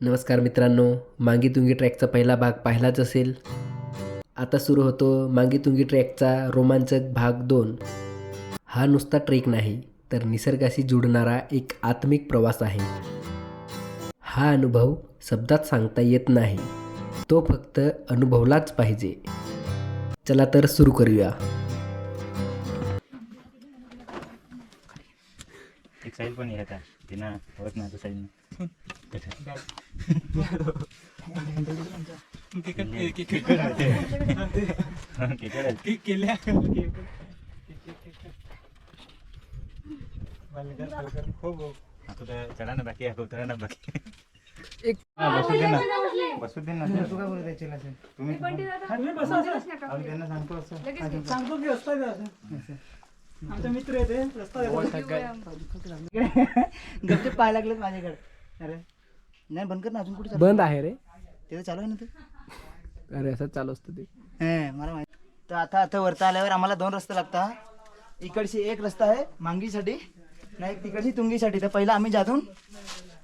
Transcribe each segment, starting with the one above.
नमस्कार मित्रांनो, मांगी तुंगी ट्रॅकचा पहिला भाग पाहिलाच असेल. आता सुरू होतो मांगी तुंगी ट्रॅकचा रोमांचक भाग 2. हा नुसता ट्रेक नाही, तर निसर्गाशी जुडणारा एक आत्मिक प्रवास आहे. हा अनुभव शब्दात सांगता येत नाही, तो फक्त अनुभवलाच पाहिजे. चला तर सुरू करूया. एक साइड पण येत आहे तिना होत नाही तो साईड चढाना बाकी आहे उतराना बाकी बसू दे ना तू काय बोलत आहे तुम्ही त्यांना सांगतो की रस्ता आमचा मित्र येते रस्ता गपचे पाय लागलेत माझ्याकडे. अरे नाही बंद कर ना, अजून कुठे बंद आहे रे. ते चालू आहे ना ते. अरे असं चालू असतं ते. मला माहिती. तर आता वरता आल्यावर आम्हाला 2 रस्ते लागतात. इकडची एक रस्ता आहे मांगीसाठी, नाही तिकडची तुंगीसाठी. तर पहिला आम्ही जातून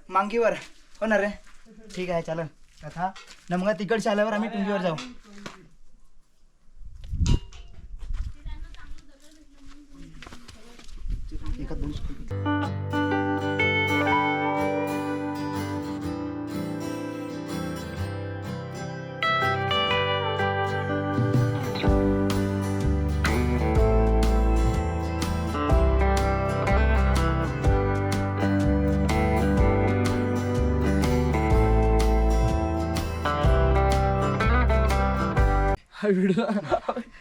मांगीवर होणार रे. ठीक आहे चालेल. आता न मग तिकडच्या आल्यावर आम्ही तुंगीवर जाऊ. एका 2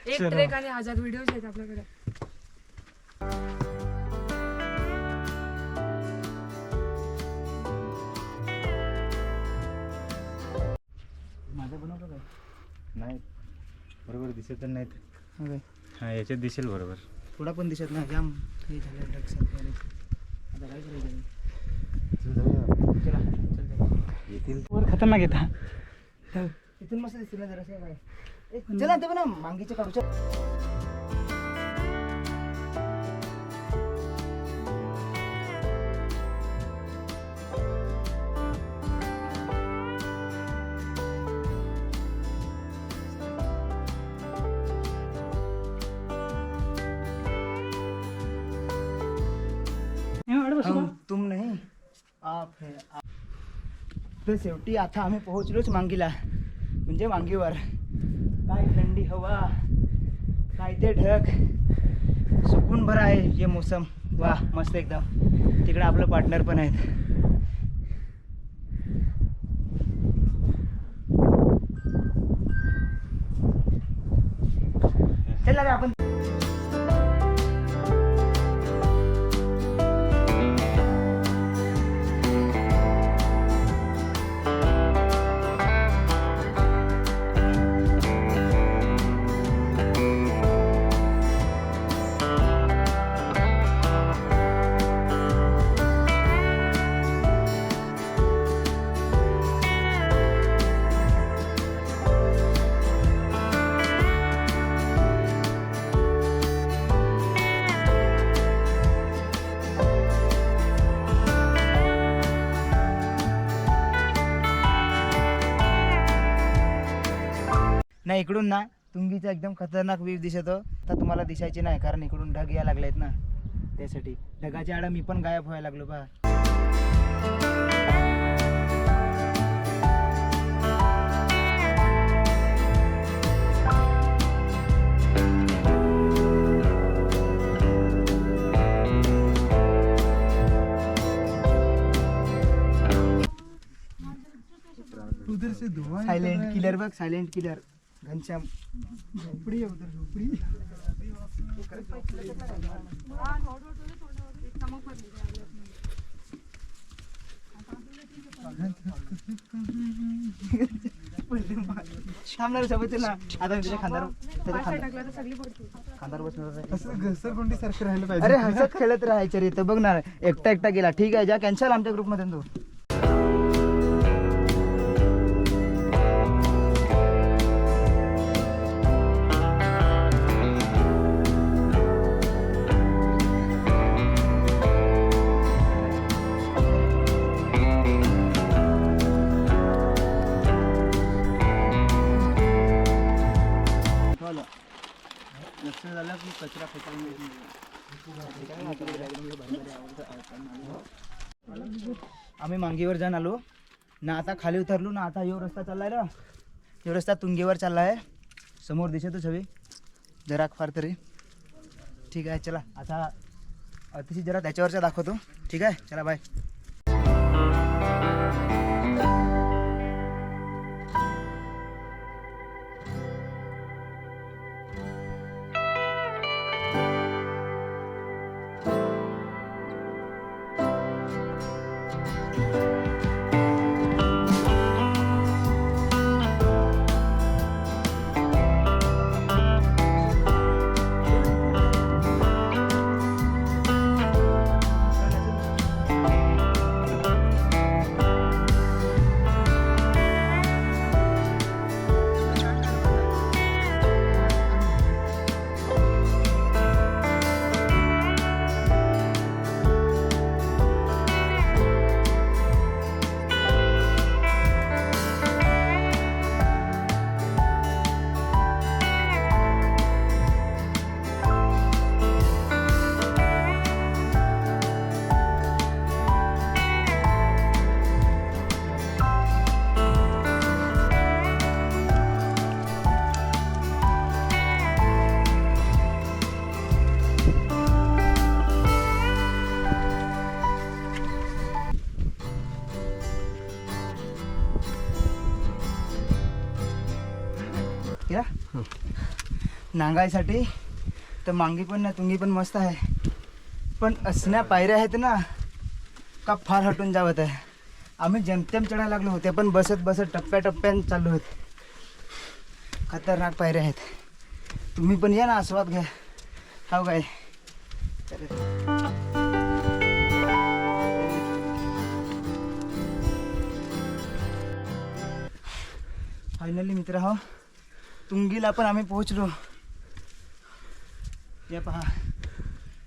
एक ट्रेक आणि 1000 व्हिडिओज आहेत आपल्याकडे. माझं बनवलं काय नाही बरोबर दिसत तर नाहीत. ओके. हा याच्यात दिसेल बरोबर. थोडा पण दिसत नाही. जाम हे झालं ड्रग्स. आता काय करायचं. चला चल येतील वर खतरनाक येता. इथून मस्त दिसतील ना जरा काय. चला ते पण ना मांगीचे काढू. तुम नाही आप है. तर शेवटी आता आम्ही पोहोचलोच मांगीला, म्हणजे मांगीवर. काय थंडी हवा, काय ते ढग, सुकून भरा आहे ये मोसम. वा मस्त एकदम. तिकडे आपलं पार्टनर पण आहेत. चला रे आपण. नाही इकडून ना तुंगीचा एकदम खतरनाक व्ह्यू दिसतो. तर तुम्हाला दिसायचे नाही कारण इकडून ढग यायला लागलेत ना, त्यासाठी. ढगाच्या आड मी पण गायब व्हायला लागलो बा. सायलेंट किलर बघ, सायलेंट किलर. घनश्याम झोपडी आहे उधर, झोपडी. थांबणार सोबत ना. आता त्याच्या खांदार बसणार राहिलं पाहिजे. अरे हसत खेळत राहायचं रे. तर बघ ना एकटा गेला. ठीक आहे जा कॅन्सल आमच्या ग्रुपमध्ये तू. झालं की कचरा फेकायला आम्ही मांगीवर जाऊन आलो ना, आता खाली उतरलो ना, आता यो रस्ता चाललाय ना, यो रस्ता तुंगेवर चालला आहे, समोर दिसतच हवे जरा फार तरी. ठीक आहे चला, आता अतिशय जरा त्याच्यावरचा दाखवतो. ठीक आहे चला बाय. या नांगायसाठी तर मांगी पण ना तुंगी पण मस्त आहे, पण असण्या पायऱ्या आहेत ना का फार हटून जावत आहे. आम्ही जेमतेम चढायला लागलो होते, पण बसत बसत टप्प्याटप्प्यानं चाललो होते. खतरनाक पायऱ्या आहेत. तुम्ही पण या ना, आस्वाद घ्या. हो काय फायनली मित्र हो, तुंगीला पण आम्ही पोहोचलो. या पहा,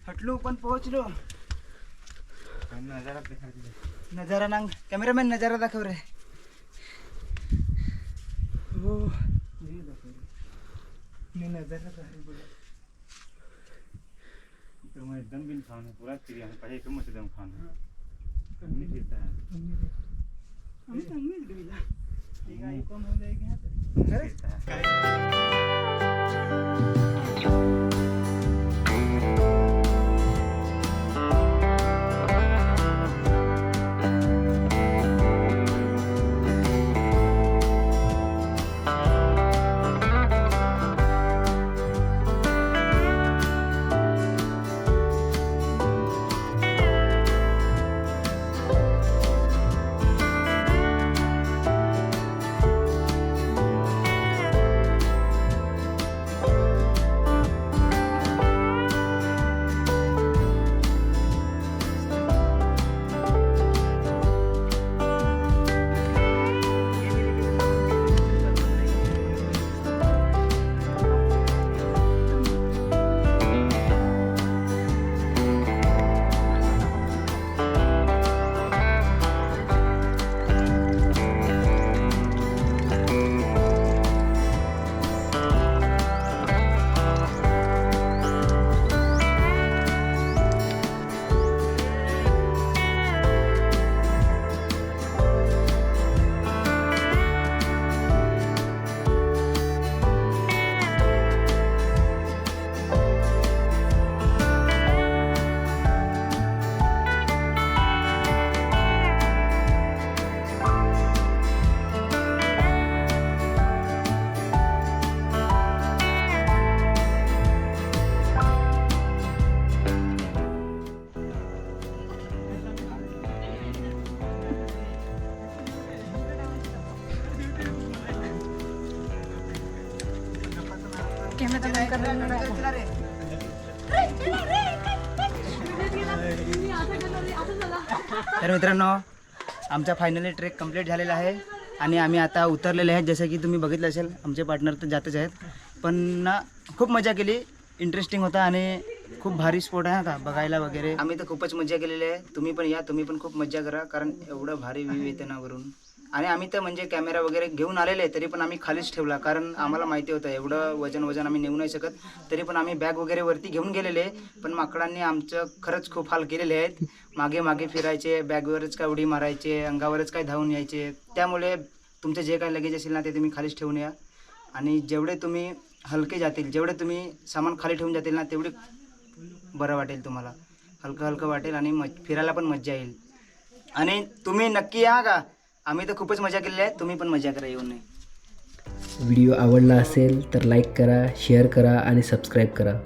हटलो पण पोहोचलो. नजारा नांग कॅमेरामॅन, नजारा दाखव रे. हो मी नजारा दाखव. एकदम बिन खाना पूरा चिड़िया है, पहले एकदम एकदम खाना नहीं फिरता है. हम उम्मीद गईला ठीक आहे, कम हो जाएगी यहाँ पे. तर मित्रांनो, आमचा फायनली ट्रेक कंप्लीट झालेला आहे आणि आम्ही आता उतरलेले आहेत. जसं की तुम्ही बघितलं असेल, आमचे पार्टनर तर जातच आहेत, पण ना खूप मजा केली. इंटरेस्टिंग होता आणि खूप भारी स्पॉट आहे का बघायला वगैरे. आम्ही तर खूपच मजा केलेली आहे. तुम्ही पण या, तुम्ही पण खूप मजा करा, कारण एवढं भारी व्ह्यू येते ना वरून. आणि आम्ही तर म्हणजे कॅमेरा वगैरे घेऊन आलेले तरी पण आम्ही खालीच ठेवला, कारण आम्हाला माहिती होतं एवढं वजन आम्ही नेऊ नाही शकत. तरी पण आम्ही बॅग वगैरे वरती घेऊन गेलेले, पण माकडांनी आमचं खरंच खूप हाल केलेले आहेत. मागे मागे फिरायचे, बॅगवरच काय उडी मारायचे, अंगावरच काय धावून यायचे. त्यामुळे तुमचे जे काही लगेज असेल ना ते तुम्ही खालीच ठेवून या. आणि जेवढे तुम्ही हलके जातील, जेवढे तुम्ही सामान खाली ठेवून जातील ना तेवढे बरं वाटेल तुम्हाला, हलकं हलकं वाटेल आणि फिरायला पण मजा येईल. आणि तुम्ही नक्की या का, आम्ही तर खूपच मजा केलेली आहे, तुम्ही पण मजा करा येऊन. व्हिडिओ आवडला असेल तर लाईक करा, शेअर करा आणि सबस्क्राईब करा.